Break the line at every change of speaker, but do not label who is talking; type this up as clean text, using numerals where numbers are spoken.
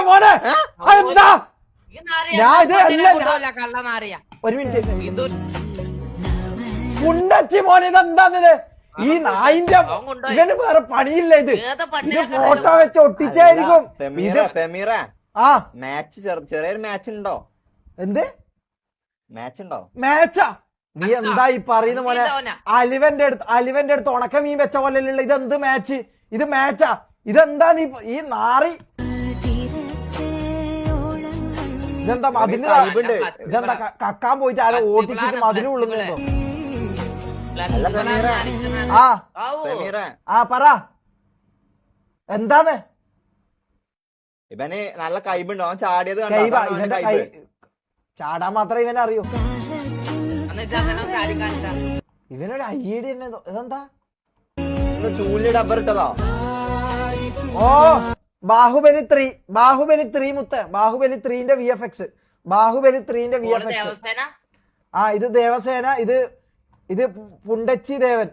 മോനെ എന്താ ഞാൻ ഇത് ഒരു മിനിറ്റ് കുണ്ടച്ചി മോനെ ഇതെന്താന്നിത് ഈ നായിന്റെ ഇവന് വേറെ പണിയില്ല ഇത് ഫോട്ടോ വെച്ച് ഒട്ടിച്ചായിരിക്കും ആ
മാച്ച് ചെറിയൊരു മാച്ച് ഉണ്ടോ
എന്ത്
മാച്ച് ഉണ്ടോ
മാച്ചാ നീ എന്താ ഈ പറയുന്ന മോനെ അലിവന്റെ അടുത്ത് ഉണക്ക മീൻ വെച്ച പോലെയുള്ള ഇതെന്ത് മാച്ച് ഇത് മാച്ചാ ഇതെന്താ നീ ഈ നാറി ഇതെന്താ മതില് ഇതെന്താ കക്കാൻ പോയിട്ട് ആരോ ഓട്ടിച്ചിട്ട് മതില് ഉള്ളുന്നുണ്ടോ ആ പറ എന്താന്ന്
ഇവന് നല്ല കൈബുണ്ടോ അവൻ ചാടിയത്
ഇവന്റെ കൈ ചാടാൻ മാത്രമേ ഇവനെ അറിയൂ ഇവനൊരു ഐഡിയ തന്നെ ഇതെന്താ
ചൂലി ഡബ്ബർ ഇട്ടതോ
ഓ ബാഹുബലി 3 മുത്ത് ബാഹുബലി 3ന്റെ VFX ബാഹുബലി 3ന്റെ VFX ആ ഇത് ദേവസേന ഇത് പുണ്ടച്ചി ദേവൻ